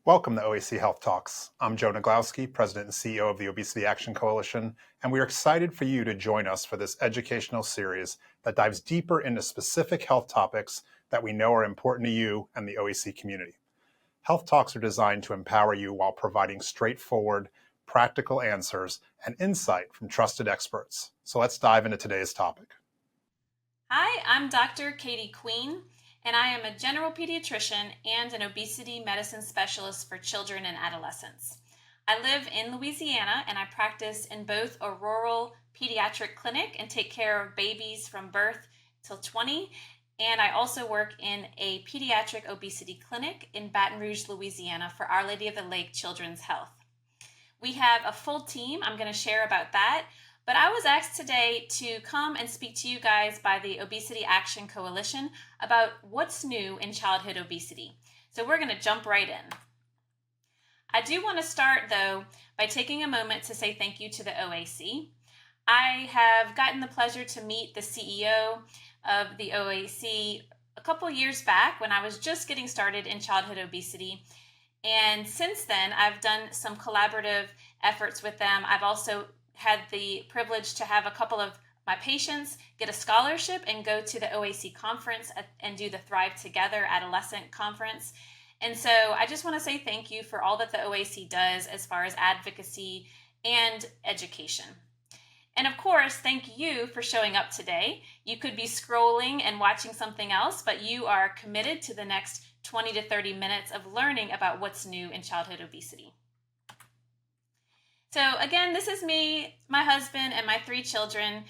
Welcome to OAC Health Talks. I'm Joe Naglowski, President and CEO of the Obesity Action Coalition, and we are excited for you to join us for this educational series that dives deeper into specific health topics that we know are important to you and the OAC community. Health Talks are designed to empower you while providing straightforward, practical answers and insight from trusted experts. So let's dive into today's topic. Hi, I'm Dr. Katie Queen, and I am a general pediatrician and an obesity medicine specialist for children and adolescents. I live in Louisiana and I practice in both a rural pediatric clinic and take care of babies from birth till 20, and I also work in a pediatric obesity clinic in Baton Rouge, Louisiana for Our Lady of the Lake Children's Health. We have a full team. I'm going to share about that. But I was asked today to come and speak to you guys by the Obesity Action Coalition about what's new in childhood obesity. So we're going to jump right in. I do want to start, though, by taking a moment to say thank you to the OAC. I have gotten the pleasure to meet the CEO of the OAC a couple years back when I was just getting started in childhood obesity. And since then, I've done some collaborative efforts with them. I've also had the privilege to have a couple of my patients get a scholarship and go to the OAC conference and do the Thrive Together Adolescent Conference. And so I just want to say thank you for all that the OAC does as far as advocacy and education. And of course, thank you for showing up today. You could be scrolling and watching something else, but you are committed to the next 20 to 30 minutes of learning about what's new in childhood obesity. So again, this is me, my husband, and my 3 children.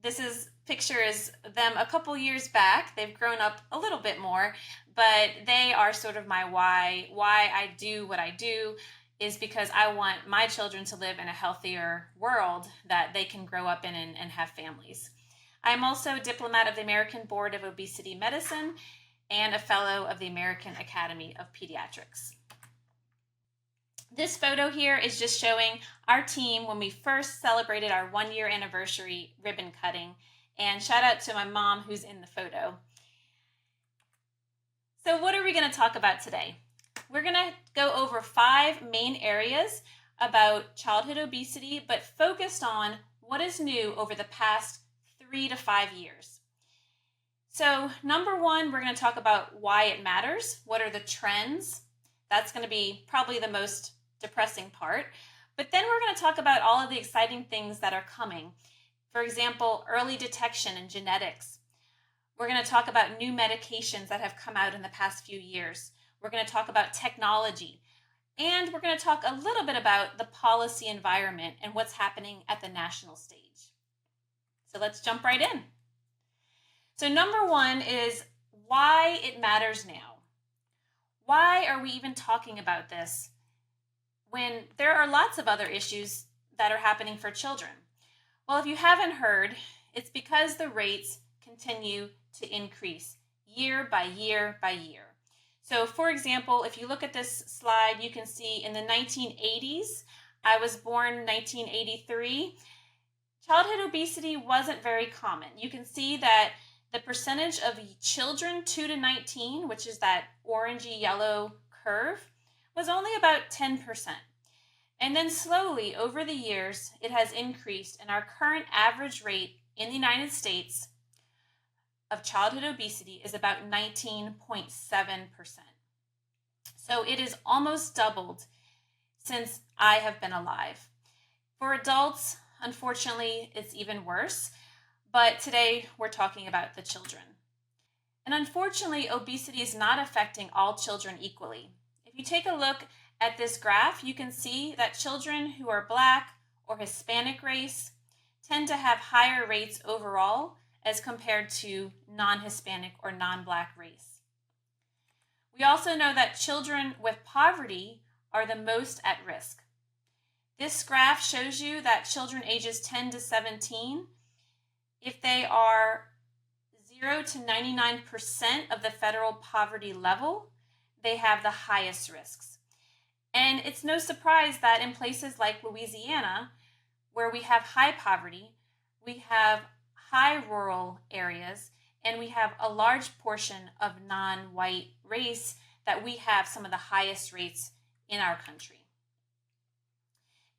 This picture is them a couple years back. They've grown up a little bit more, but they are sort of my why. Why I do what I do is because I want my children to live in a healthier world that they can grow up in and have families. I'm also a diplomat of the American Board of Obesity Medicine and a fellow of the American Academy of Pediatrics. This photo here is just showing our team when we first celebrated our 1-year anniversary ribbon cutting. And shout out to my mom who's in the photo. So what are we going to talk about today? We're going to go over 5 main areas about childhood obesity, but focused on what is new over the past 3 to 5 years. So number 1, we're going to talk about why it matters. What are the trends? That's going to be probably the most depressing part. But then we're going to talk about all of the exciting things that are coming. For example, early detection and genetics. We're going to talk about new medications that have come out in the past few years. We're going to talk about technology. And we're going to talk a little bit about the policy environment and what's happening at the national stage. So let's jump right in. So number 1 is why it matters now. Why are we even talking about this when there are lots of other issues that are happening for children? Well, if you haven't heard, it's because the rates continue to increase year by year by year. So for example, if you look at this slide, you can see in the 1980s, I was born 1983, childhood obesity wasn't very common. You can see that the percentage of children 2 to 19, which is that orangey yellow curve, was only about 10%. And then slowly over the years, it has increased, and our current average rate in the United States of childhood obesity is about 19.7%. So it is almost doubled since I have been alive. For adults, unfortunately, it's even worse. But today we're talking about the children. And unfortunately, obesity is not affecting all children equally. If you take a look at this graph, you can see that children who are Black or Hispanic race tend to have higher rates overall as compared to non-Hispanic or non-Black race. We also know that children with poverty are the most at risk. This graph shows you that children ages 10 to 17, if they are 0 to 99% of the federal poverty level, they have the highest risks. And it's no surprise that in places like Louisiana, where we have high poverty, we have high rural areas, and we have a large portion of non-white race, that we have some of the highest rates in our country.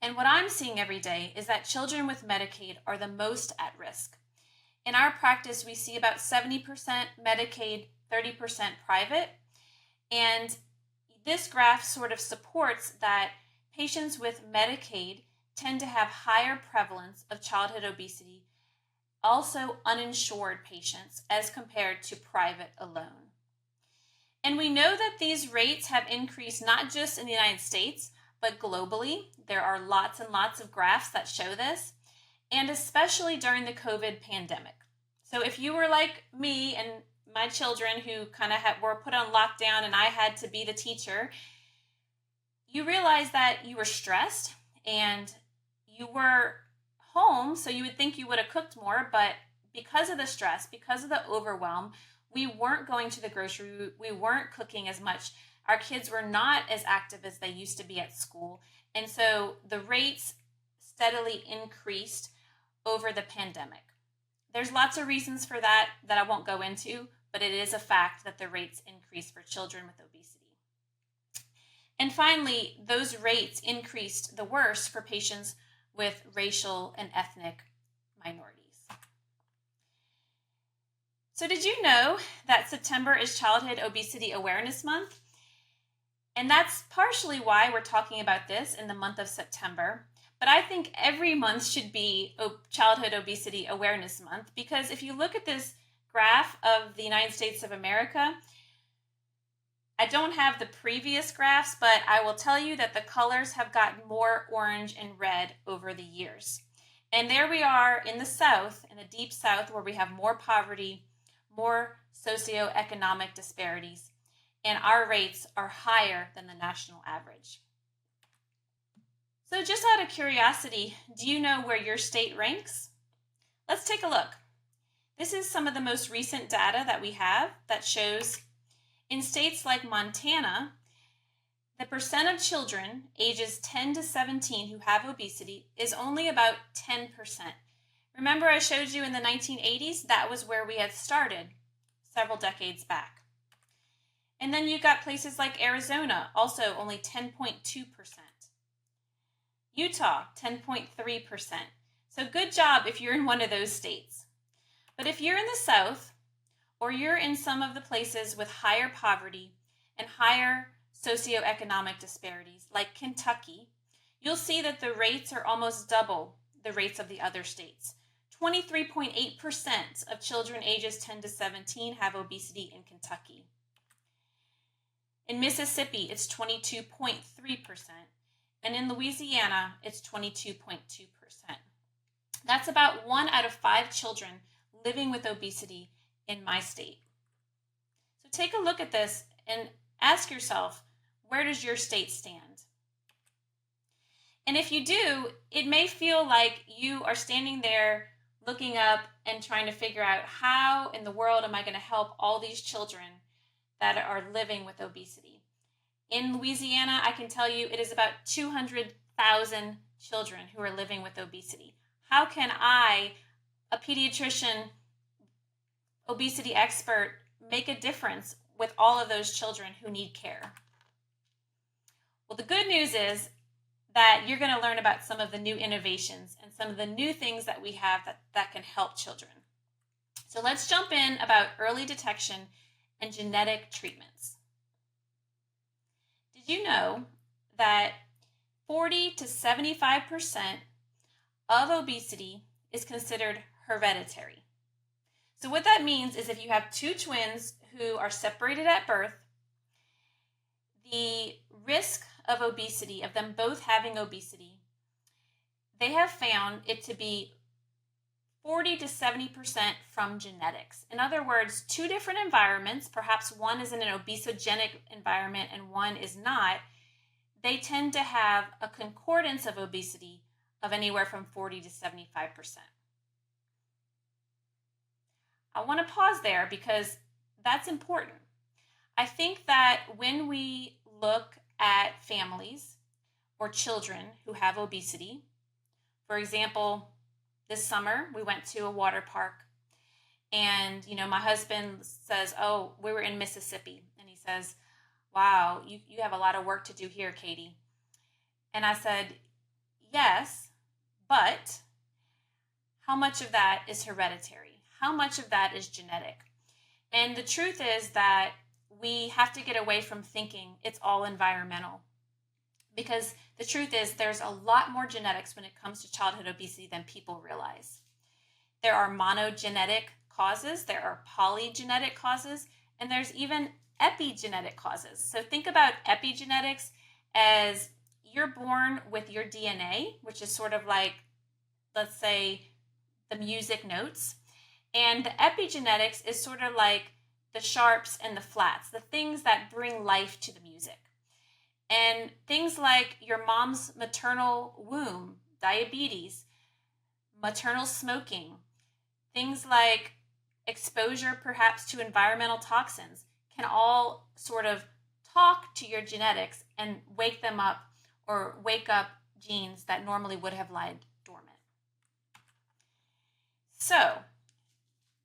And what I'm seeing every day is that children with Medicaid are the most at risk. In our practice, we see about 70% Medicaid, 30% private. And this graph sort of supports that patients with Medicaid tend to have higher prevalence of childhood obesity, also uninsured patients, as compared to private alone. And we know that these rates have increased not just in the United States, but globally. There are lots and lots of graphs that show this, and especially during the COVID pandemic. So if you were like me and my children who kind of were put on lockdown and I had to be the teacher, you realize that you were stressed and you were home, so you would think you would have cooked more, but because of the stress, because of the overwhelm, we weren't going to the grocery, we weren't cooking as much. Our kids were not as active as they used to be at school. And so the rates steadily increased over the pandemic. There's lots of reasons for that I won't go into, but it is a fact that the rates increased for children with obesity. And finally, those rates increased the worst for patients with racial and ethnic minorities. So did you know that September is Childhood Obesity Awareness Month? And that's partially why we're talking about this in the month of September. But I think every month should be Childhood Obesity Awareness Month, because if you look at this graph of the United States of America, I don't have the previous graphs, but I will tell you that the colors have gotten more orange and red over the years. And there we are in the South, in the deep South, where we have more poverty, more socioeconomic disparities, and our rates are higher than the national average. So just out of curiosity, do you know where your state ranks? Let's take a look. This is some of the most recent data that we have that shows in states like Montana, the percent of children ages 10 to 17 who have obesity is only about 10%. Remember I showed you in the 1980s, that was where we had started several decades back. And then you got places like Arizona, also only 10.2%. Utah, 10.3%. So good job if you're in one of those states. But if you're in the South, or you're in some of the places with higher poverty and higher socioeconomic disparities, like Kentucky, you'll see that the rates are almost double the rates of the other states. 23.8% of children ages 10 to 17 have obesity in Kentucky. In Mississippi, it's 22.3%, and in Louisiana, it's 22.2%. That's about 1 out of 5 children living with obesity in my state. So take a look at this and ask yourself, where does your state stand? And if you do, it may feel like you are standing there looking up and trying to figure out how in the world am I going to help all these children that are living with obesity. In Louisiana, I can tell you it is about 200,000 children who are living with obesity. How can I, a pediatrician, obesity expert, make a difference with all of those children who need care? Well, the good news is that you're going to learn about some of the new innovations and some of the new things that we have that can help children. So let's jump in about early detection and genetic treatments. Did you know that 40 to 75% of obesity is considered hereditary? So what that means is if you have 2 twins who are separated at birth, the risk of obesity, of them both having obesity, they have found it to be 40 to 70% from genetics. In other words, 2 different environments, perhaps one is in an obesogenic environment and one is not, they tend to have a concordance of obesity of anywhere from 40 to 75%. I want to pause there because that's important. I think that when we look at families or children who have obesity, for example, this summer we went to a water park and, my husband says, oh, we were in Mississippi. And he says, wow, you have a lot of work to do here, Katie. And I said, yes, but how much of that is hereditary? How much of that is genetic? And the truth is that we have to get away from thinking it's all environmental, because the truth is there's a lot more genetics when it comes to childhood obesity than people realize. There are monogenetic causes, there are polygenetic causes, and there's even epigenetic causes. So think about epigenetics as you're born with your DNA, which is sort of like, let's say, the music notes. And the epigenetics is sort of like the sharps and the flats, the things that bring life to the music. And things like your mom's maternal womb, diabetes, maternal smoking, things like exposure perhaps to environmental toxins can all sort of talk to your genetics and wake them up or wake up genes that normally would have lied dormant. So,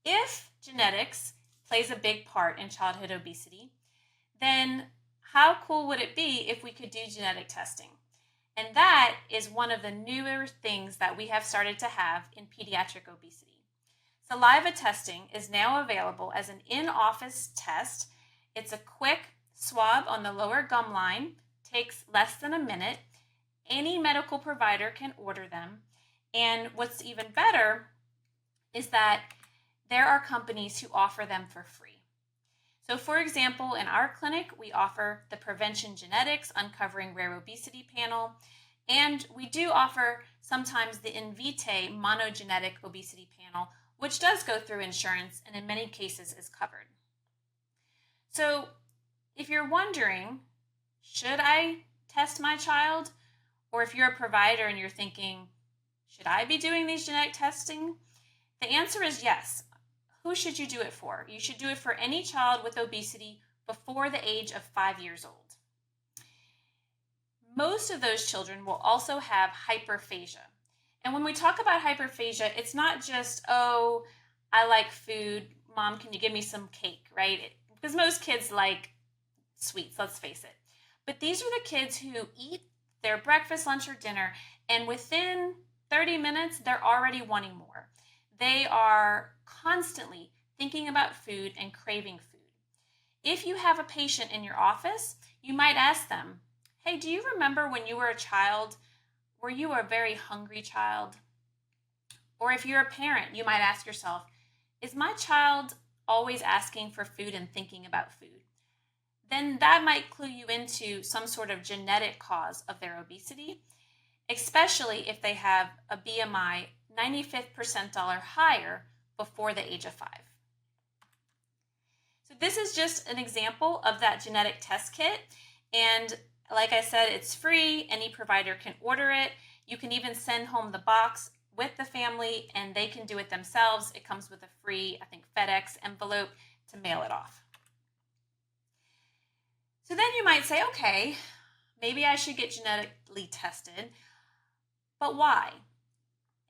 if genetics plays a big part in childhood obesity, then how cool would it be if we could do genetic testing? And that is one of the newer things that we have started to have in pediatric obesity. Saliva testing is now available as an in-office test. It's a quick swab on the lower gum line, takes less than a minute. Any medical provider can order them. And what's even better is that there are companies who offer them for free. So for example, in our clinic, we offer the Prevention Genetics Uncovering Rare Obesity panel, and we do offer sometimes the Invitae Monogenetic Obesity panel, which does go through insurance and in many cases is covered. So if you're wondering, should I test my child? Or if you're a provider and you're thinking, should I be doing these genetic testing? The answer is yes. Who should you do it for? You should do it for any child with obesity before the age of 5 years old. Most of those children will also have hyperphagia. And when we talk about hyperphagia, it's not just, oh, I like food. Mom, can you give me some cake, right? Because most kids like sweets, let's face it. But these are the kids who eat their breakfast, lunch, or dinner, and within 30 minutes, they're already wanting more. They are constantly thinking about food and craving food. If you have a patient in your office, you might ask them, hey, do you remember when you were a child, were you a very hungry child? Or if you're a parent, you might ask yourself, is my child always asking for food and thinking about food? Then that might clue you into some sort of genetic cause of their obesity, especially if they have a BMI 95th percentile higher before the age of 5. So this is just an example of that genetic test kit. And like I said, it's free. Any provider can order it. You can even send home the box with the family and they can do it themselves. It comes with a free, I think, FedEx envelope to mail it off. So then you might say, okay, maybe I should get genetically tested, but why?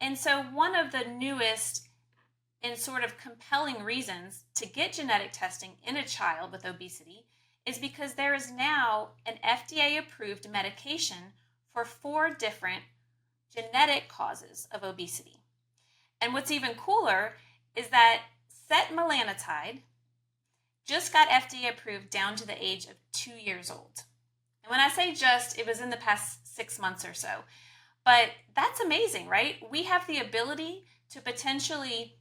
And so one of the newest and sort of compelling reasons to get genetic testing in a child with obesity is because there is now an FDA-approved medication for 4 different genetic causes of obesity. And what's even cooler is that setmelanotide just got FDA approved down to the age of 2 years old. And when I say just, it was in the past 6 months or so. But that's amazing, right? We have the ability to potentially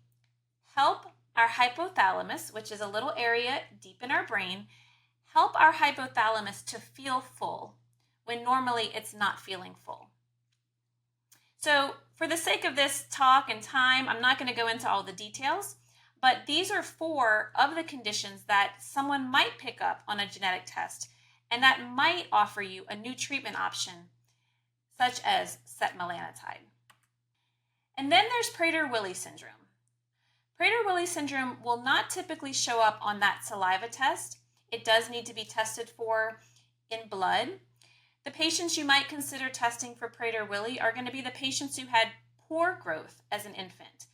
help our hypothalamus, which is a little area deep in our brain, help our hypothalamus to feel full when normally it's not feeling full. So for the sake of this talk and time, I'm not going to go into all the details, but these are 4 of the conditions that someone might pick up on a genetic test and that might offer you a new treatment option, such as setmelanotide. And then there's Prader-Willi syndrome. Prader-Willi syndrome will not typically show up on that saliva test. It does need to be tested for in blood. The patients you might consider testing for Prader-Willi are going to be the patients who had poor growth as an infant,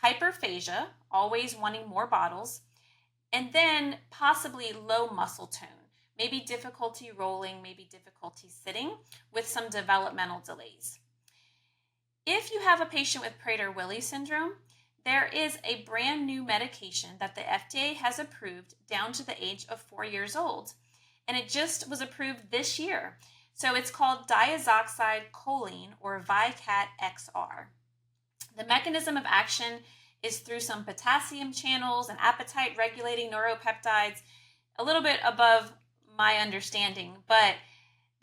hyperphagia, always wanting more bottles, and then possibly low muscle tone, maybe difficulty rolling, maybe difficulty sitting with some developmental delays. If you have a patient with Prader-Willi syndrome, there is a brand new medication that the FDA has approved down to the age of 4 years old. And it just was approved this year. So it's called diazoxide choline, or Vykat XR. The mechanism of action is through some potassium channels and appetite regulating neuropeptides, a little bit above my understanding. But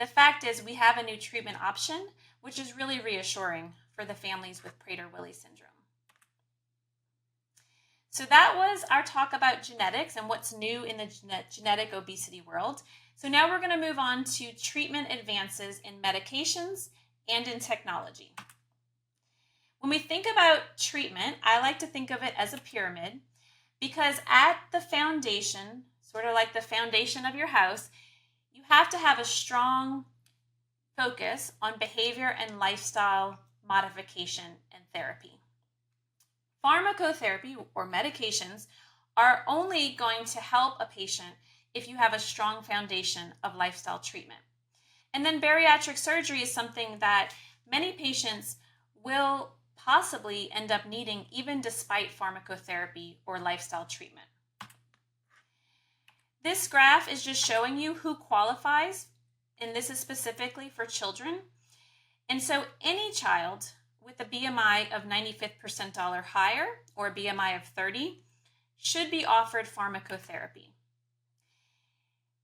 the fact is we have a new treatment option, which is really reassuring for the families with Prader-Willi syndrome. So that was our talk about genetics and what's new in the genetic obesity world. So now we're going to move on to treatment advances in medications and in technology. When we think about treatment, I like to think of it as a pyramid, because at the foundation, sort of like the foundation of your house, you have to have a strong focus on behavior and lifestyle modification and therapy. Pharmacotherapy, or medications, are only going to help a patient if you have a strong foundation of lifestyle treatment. And then bariatric surgery is something that many patients will possibly end up needing even despite pharmacotherapy or lifestyle treatment. This graph is just showing you who qualifies, and this is specifically for children. And so any child with a BMI of 95th percentile or higher, or a BMI of 30, should be offered pharmacotherapy.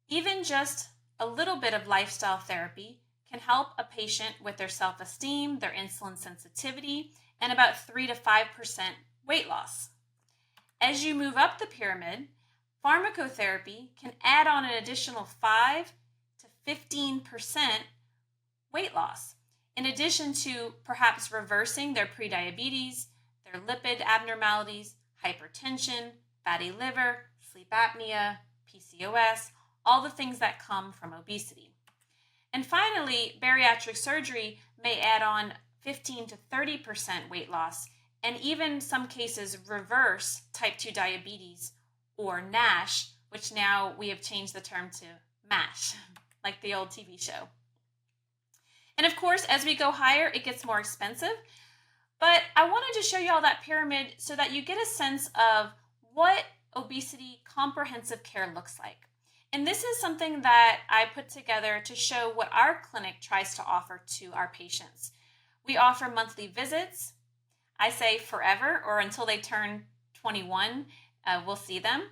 Even just a little bit of lifestyle therapy can help a patient with their self-esteem, their insulin sensitivity, and about 3 to 5% weight loss. As you move up the pyramid, pharmacotherapy can add on an additional 5 to 15% weight loss, in addition to perhaps reversing their prediabetes, their lipid abnormalities, hypertension, fatty liver, sleep apnea, PCOS, all the things that come from obesity. And finally, bariatric surgery may add on 15 to 30% weight loss, and even some cases reverse type 2 diabetes or NASH, which now we have changed the term to MASH, like the old TV show. And of course, as we go higher, it gets more expensive. But I wanted to show you all that pyramid so that you get a sense of what obesity comprehensive care looks like. And this is something that I put together to show what our clinic tries to offer to our patients. We offer monthly visits. I say forever, or until they turn 21, we'll see them.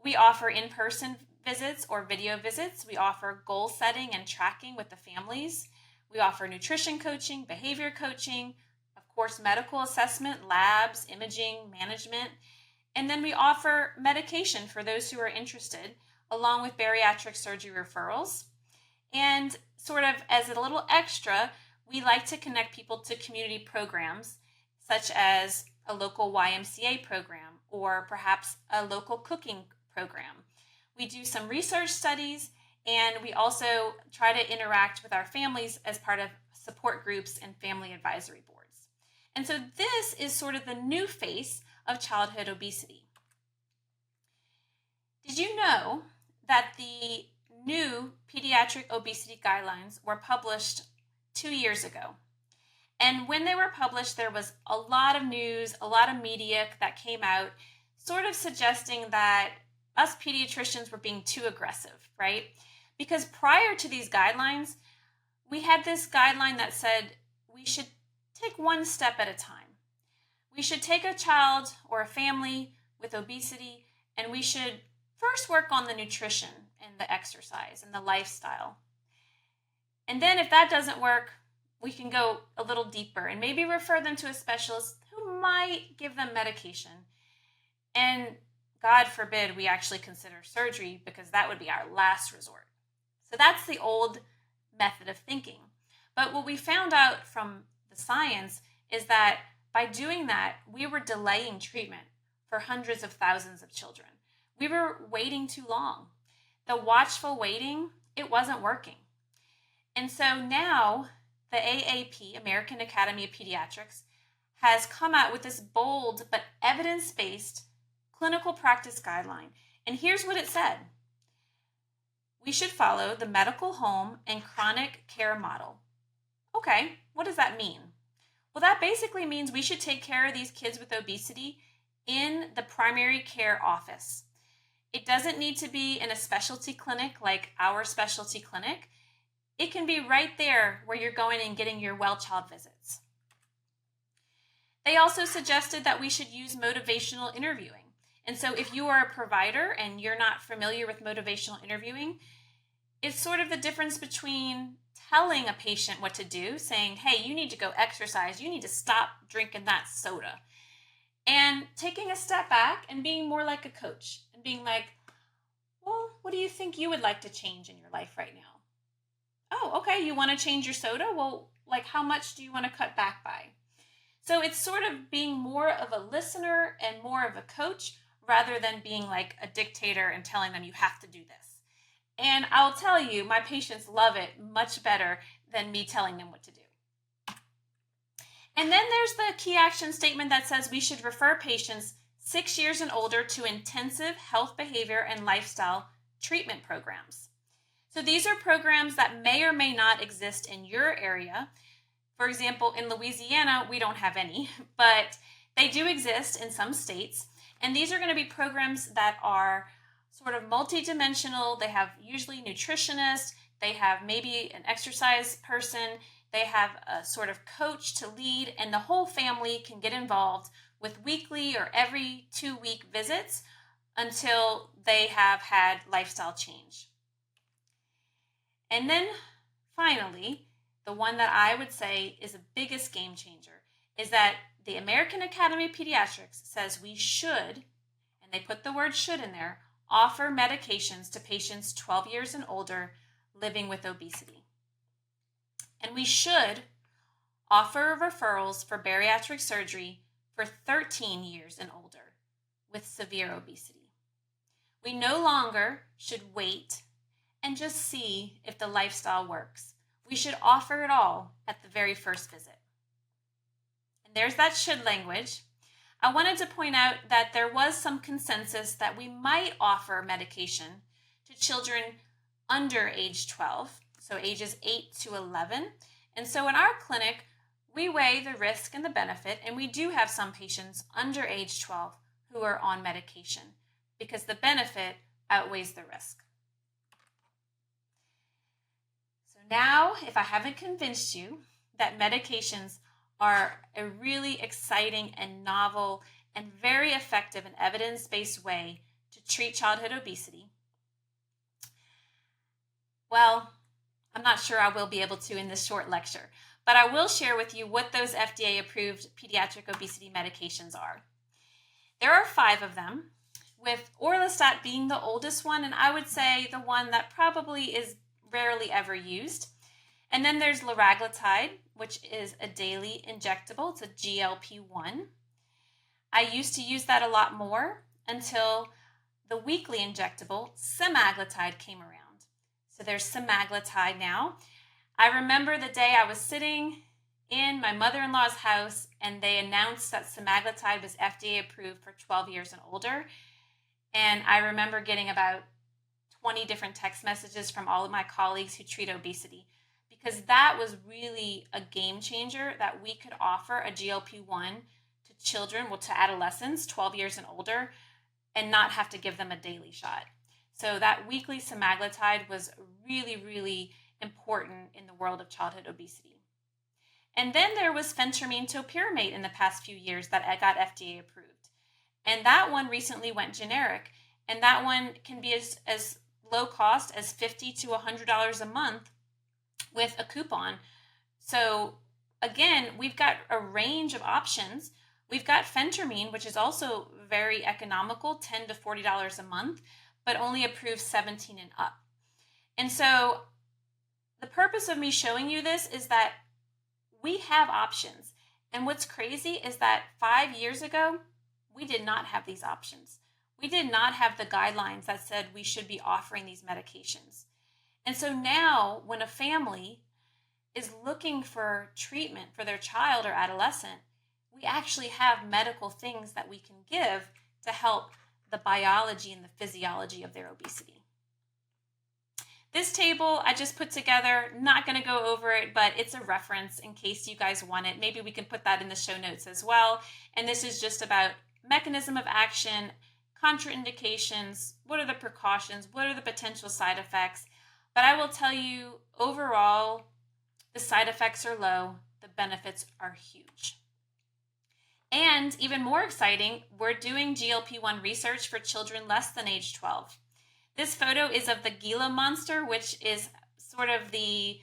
We offer in-person visits or video visits. We offer goal setting and tracking with the families. We offer nutrition coaching, behavior coaching, of course, medical assessment, labs, imaging, management. And then we offer medication for those who are interested, along with bariatric surgery referrals. And sort of as a little extra, we like to connect people to community programs, such as a local YMCA program or perhaps a local cooking program. We do some research studies, and we also try to interact with our families as part of support groups and family advisory boards. And so this is sort of the new face of childhood obesity. Did you know that the new pediatric obesity guidelines were published 2 years ago? And when they were published, there was a lot of news, a lot of media that came out sort of suggesting that us pediatricians were being too aggressive, right? Because prior to these guidelines, we had this guideline that said we should take one step at a time. We should take a child or a family with obesity, and we should first work on the nutrition and the exercise and the lifestyle. And then if that doesn't work, we can go a little deeper and maybe refer them to a specialist who might give them medication. And God forbid we actually consider surgery, because that would be our last resort. So that's the old method of thinking. But what we found out from the science is that by doing that, we were delaying treatment for hundreds of thousands of children. We were waiting too long. The watchful waiting, it wasn't working. And so now the AAP, American Academy of Pediatrics, has come out with this bold but evidence-based clinical practice guideline. And here's what it said. we should follow the medical home and chronic care model. Okay, what does that mean? Well, that basically means we should take care of these kids with obesity in the primary care office. It doesn't need to be in a specialty clinic like our specialty clinic. It can be right there where you're going and getting your well child visits. They also suggested that we should use motivational interviewing. And so if you are a provider and you're not familiar with motivational interviewing, it's sort of the difference between telling a patient what to do, saying, hey, you need to go exercise, you need to stop drinking that soda, and taking a step back and being more like a coach and being like, well, what do you think you would like to change in your life right now? Oh, okay, you want to change your soda? Well, like how much do you want to cut back by? So it's sort of being more of a listener and more of a coach rather than being like a dictator and telling them you have to do this. And I'll tell you, my patients love it much better than me telling them what to do. And then there's the key action statement that says we should refer patients 6 years and older to intensive health, behavior, and lifestyle treatment programs. So these are programs that may or may not exist in your area. For example, in Louisiana, we don't have any, but they do exist in some states. And these are going to be programs that are sort of multidimensional. They have usually nutritionists, they have maybe an exercise person, they have a sort of coach to lead, and the whole family can get involved with weekly or every 2-week visits until they have had lifestyle change. And then finally, the one that I would say is the biggest game changer is that the American Academy of Pediatrics says we should, and they put the word should in there, offer medications to patients 12 years and older living with obesity. And we should offer referrals for bariatric surgery for 13 years and older with severe obesity. We no longer should wait and just see if the lifestyle works. We should offer it all at the very first visit. And there's that should language. I wanted to point out that there was some consensus that we might offer medication to children under age 12, so ages 8 to 11. And so in our clinic, we weigh the risk and the benefit, and we do have some patients under age 12 who are on medication because the benefit outweighs the risk. So now, if I haven't convinced you that medications are a really exciting and novel and very effective and evidence-based way to treat childhood obesity, well, I'm not sure I will be able to in this short lecture, but I will share with you what those FDA-approved pediatric obesity medications are. There are 5 of them, with orlistat being the oldest one, and I would say the one that probably is rarely ever used. And then there's liraglutide, which is a daily injectable. It's a GLP-1. I used to use that a lot more until the weekly injectable semaglutide came around. So there's semaglutide now. I remember the day I was sitting in my mother-in-law's house and they announced that semaglutide was FDA approved for 12 years and older. And I remember getting about 20 different text messages from all of my colleagues who treat obesity, because that was really a game changer that we could offer a GLP-1 to children, well, to adolescents, 12 years and older, and not have to give them a daily shot. So that weekly semaglutide was really, really important in the world of childhood obesity. And then there was phentermine topiramate in the past few years that got FDA approved. And that one recently went generic. And that one can be as low cost as $50 to $100 a month with a coupon. So again, we've got a range of options. We've got phentermine, which is also very economical, $10 to $40 a month, but only approved 17 and up. And so the purpose of me showing you this is that we have options. And what's crazy is that 5 years ago, we did not have these options. We did not have the guidelines that said we should be offering these medications. And so now when a family is looking for treatment for their child or adolescent, we actually have medical things that we can give to help the biology and the physiology of their obesity. This table I just put together, not going to go over it, but it's a reference in case you guys want it. Maybe we can put that in the show notes as well. And this is just about mechanism of action, contraindications, what are the precautions, what are the potential side effects. But I will tell you, overall, the side effects are low, the benefits are huge. And even more exciting, we're doing GLP-1 research for children less than age 12. This photo is of the Gila monster, which is sort of the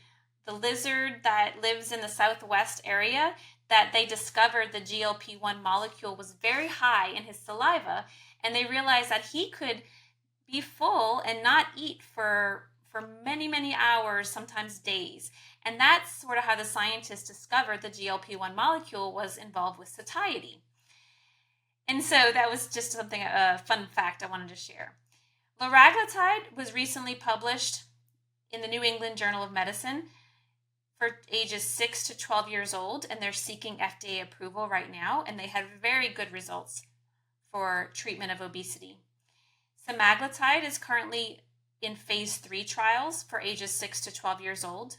lizard that lives in the southwest area that they discovered the GLP-1 molecule was very high in his saliva, and they realized that he could be full and not eat for many, many hours, sometimes days. And that's sort of how the scientists discovered the GLP-1 molecule was involved with satiety. And so that was just something, a fun fact I wanted to share. Liraglutide was recently published in the New England Journal of Medicine for ages 6 to 12 years old, and they're seeking FDA approval right now, and they had very good results for treatment of obesity. Semaglutide is currently in phase 3 trials for ages 6 to 12 years old,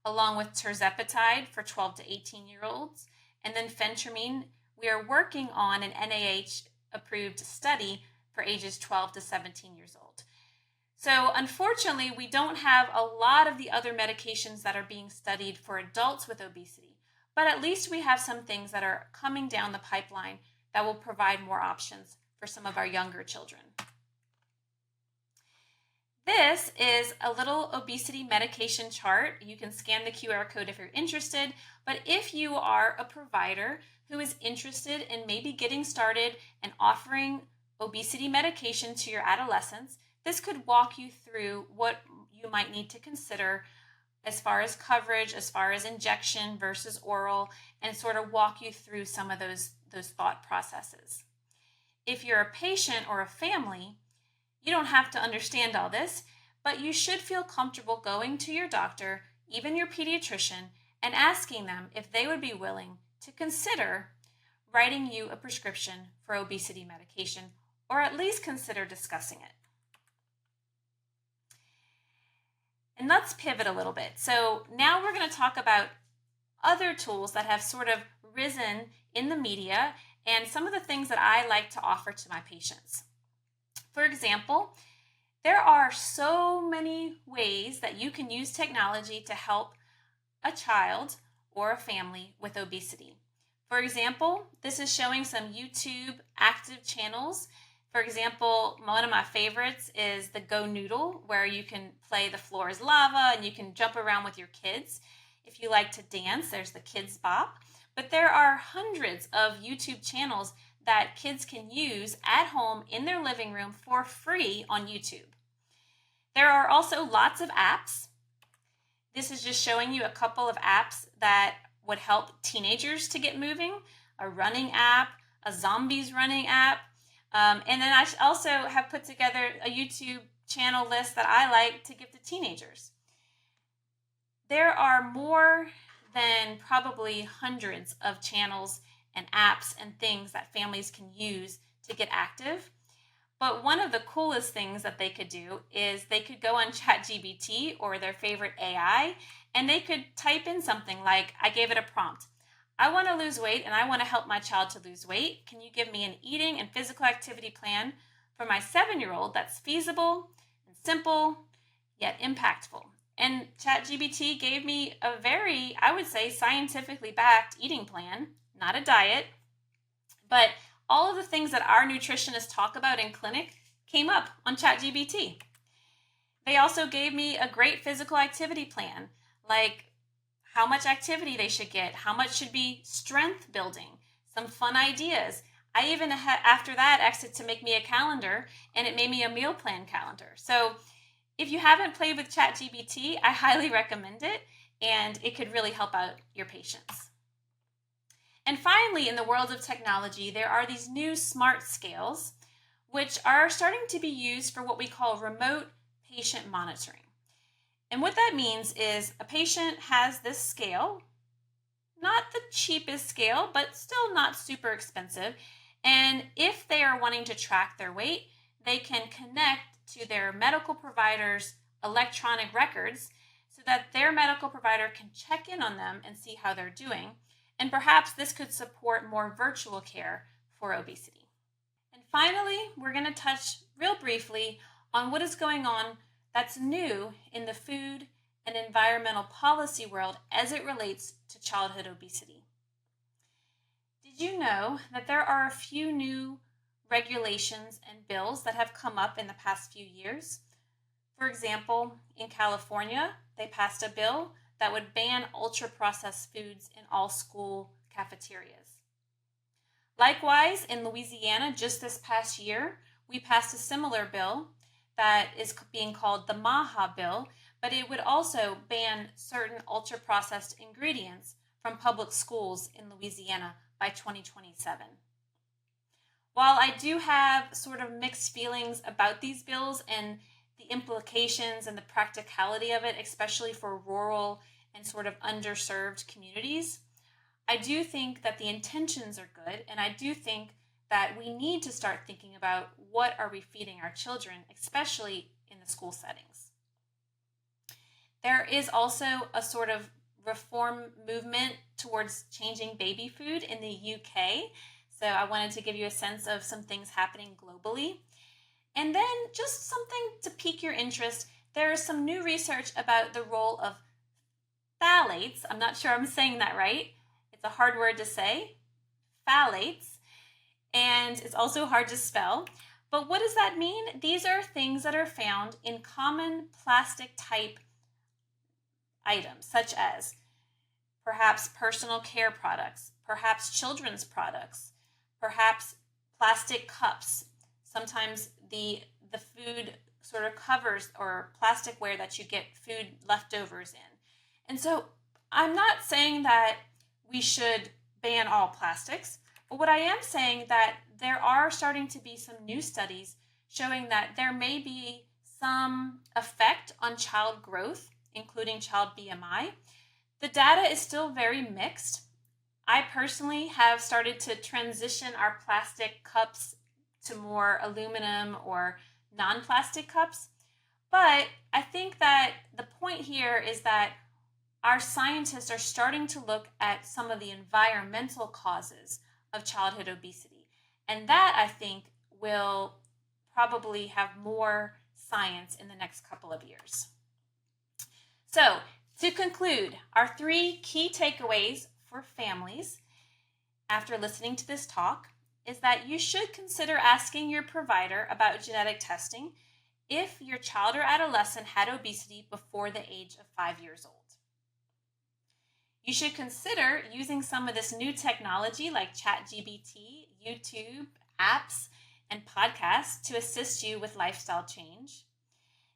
along with tirzepatide for 12 to 18-year-olds, and then phentermine. We are working on an NIH-approved study for ages 12 to 17 years old. So unfortunately, we don't have a lot of the other medications that are being studied for adults with obesity, but at least we have some things that are coming down the pipeline that will provide more options for some of our younger children. This is a little obesity medication chart. You can scan the QR code if you're interested, but if you are a provider who is interested in maybe getting started and offering obesity medication to your adolescents, this could walk you through what you might need to consider as far as coverage, as far as injection versus oral, and sort of walk you through some of those thought processes. If you're a patient or a family, you don't have to understand all this, but you should feel comfortable going to your doctor, even your pediatrician, and asking them if they would be willing to consider writing you a prescription for obesity medication, or at least consider discussing it. And let's pivot a little bit. So now we're going to talk about other tools that have sort of risen in the media and some of the things that I like to offer to my patients. For example, there are so many ways that you can use technology to help a child or a family with obesity. For example, this is showing some YouTube active channels. For example, one of my favorites is the Go Noodle, where you can play The Floor is Lava and you can jump around with your kids. If you like to dance, there's the Kids Bop. But there are hundreds of YouTube channels that kids can use at home in their living room for free on YouTube. There are also lots of apps. This is just showing you a couple of apps that would help teenagers to get moving, a running app, a zombies running app. And then I also have put together a YouTube channel list that I like to give to teenagers. There are more than probably hundreds of channels and apps and things that families can use to get active. But one of the coolest things that they could do is they could go on ChatGPT or their favorite AI, and they could type in something like, I gave it a prompt. I want to lose weight and I want to help my child to lose weight. Can you give me an eating and physical activity plan for my 7-year-old that's feasible and simple, yet impactful? And ChatGPT gave me a very, I would say, scientifically backed eating plan, not a diet, but all of the things that our nutritionists talk about in clinic came up on ChatGPT. They also gave me a great physical activity plan, like how much activity they should get, how much should be strength building, some fun ideas. I even, after that, asked it to make me a calendar, and it made me a meal plan calendar. So if you haven't played with ChatGPT, I highly recommend it, and it could really help out your patients. And finally, in the world of technology, there are these new smart scales, which are starting to be used for what we call remote patient monitoring. And what that means is a patient has this scale, not the cheapest scale, but still not super expensive. And if they are wanting to track their weight, they can connect to their medical provider's electronic records so that their medical provider can check in on them and see how they're doing. And perhaps this could support more virtual care for obesity. And finally, we're going to touch real briefly on what is going on that's new in the food and environmental policy world as it relates to childhood obesity. Did you know that there are a few new regulations and bills that have come up in the past few years? For example, in California, they passed a bill that would ban ultra-processed foods in all school cafeterias. Likewise, in Louisiana, just this past year, we passed a similar bill that is being called the MAHA bill, but it would also ban certain ultra-processed ingredients from public schools in Louisiana by 2027. While I do have sort of mixed feelings about these bills and the implications and the practicality of it, especially for rural and sort of underserved communities, I do think that the intentions are good, and I do think that we need to start thinking about what are we feeding our children, especially in the school settings. There is also a sort of reform movement towards changing baby food in the UK. So I wanted to give you a sense of some things happening globally. And then just something to pique your interest, there is some new research about the role of phthalates. I'm not sure I'm saying that right. It's a hard word to say, phthalates, and it's also hard to spell. But what does that mean? These are things that are found in common plastic type items, such as perhaps personal care products, perhaps children's products, perhaps plastic cups, sometimes the food sort of covers or plasticware that you get food leftovers in. And so I'm not saying that we should ban all plastics, but what I am saying that there are starting to be some new studies showing that there may be some effect on child growth, including child BMI. The data is still very mixed. I personally have started to transition our plastic cups to more aluminum or non-plastic cups. But I think that the point here is that our scientists are starting to look at some of the environmental causes of childhood obesity. And that, I think, will probably have more science in the next couple of years. So, to conclude, our 3 key takeaways for families after listening to this talk is that you should consider asking your provider about genetic testing if your child or adolescent had obesity before the age of 5 years old. You should consider using some of this new technology like ChatGPT, YouTube, apps, and podcasts to assist you with lifestyle change.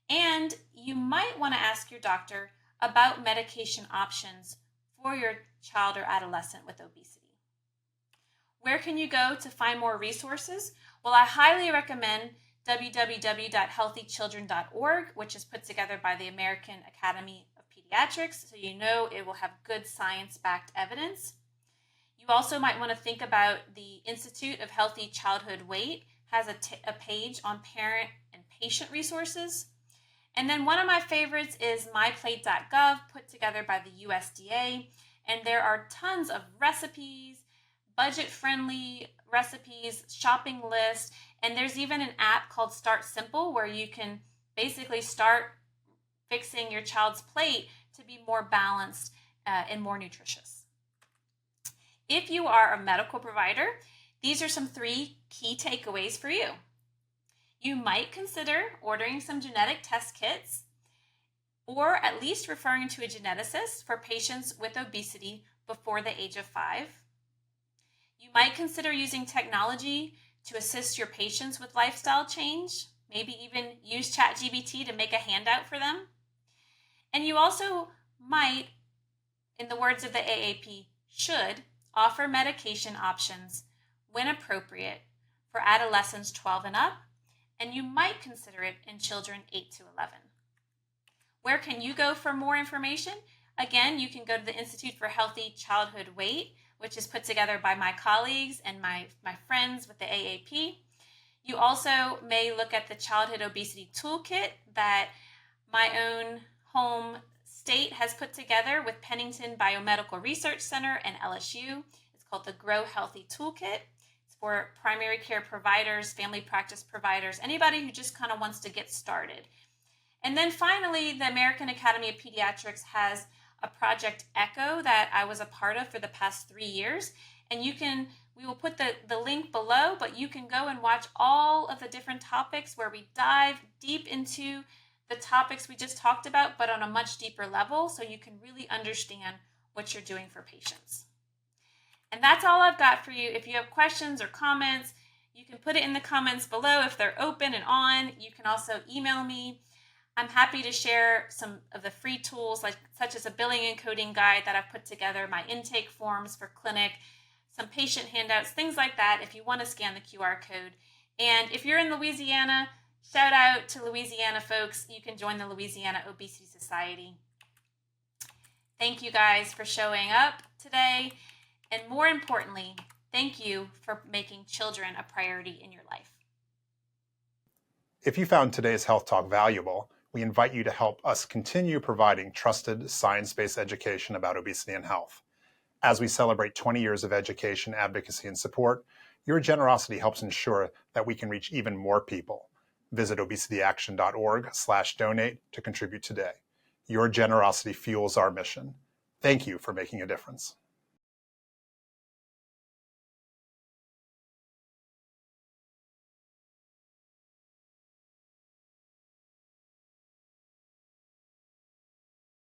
And you might want to ask your doctor about medication options for your child or adolescent with obesity. Where can you go to find more resources? Well, I highly recommend www.healthychildren.org, which is put together by the American Academy of Pediatrics, so you know it will have good science-backed evidence. You also might want to think about the Institute of Healthy Childhood Weight has a page on parent and patient resources. And then one of my favorites is myplate.gov, put together by the USDA. And there are tons of recipes, budget-friendly recipes, shopping lists, and there's even an app called Start Simple where you can basically start fixing your child's plate to be more balanced and more nutritious. If you are a medical provider, these are some 3 key takeaways for you. You might consider ordering some genetic test kits or at least referring to a geneticist for patients with obesity before the age of 5. You might consider using technology to assist your patients with lifestyle change, maybe even use ChatGPT to make a handout for them. And you also might, in the words of the AAP, should offer medication options when appropriate for adolescents 12 and up, and you might consider it in children 8 to 11. Where can you go for more information? Again, you can go to the Institute for Healthy Childhood Weight, which is put together by my colleagues and my friends with the AAP. You also may look at the Childhood Obesity Toolkit that my own home state has put together with Pennington Biomedical Research Center and LSU. It's called the Grow Healthy Toolkit. It's for primary care providers, family practice providers, anybody who just kind of wants to get started. And then finally, the American Academy of Pediatrics has a Project Echo that I was a part of for the past 3 years. And we will put the link below, but you can go and watch all of the different topics where we dive deep into the topics we just talked about, but on a much deeper level, so you can really understand what you're doing for patients. And that's all I've got for you. If you have questions or comments, you can put it in the comments below if they're open and on. You can also email me. I'm happy to share some of the free tools, such as a billing and coding guide that I've put together, my intake forms for clinic, some patient handouts, things like that if you want to scan the QR code. And if you're in Louisiana, shout out to Louisiana folks. You can join the Louisiana Obesity Society. Thank you guys for showing up today. And more importantly, thank you for making children a priority in your life. If you found today's Health Talk valuable, we invite you to help us continue providing trusted, science-based education about obesity and health. As we celebrate 20 years of education, advocacy, and support, your generosity helps ensure that we can reach even more people. Visit obesityaction.org/donate to contribute today. Your generosity fuels our mission. Thank you for making a difference.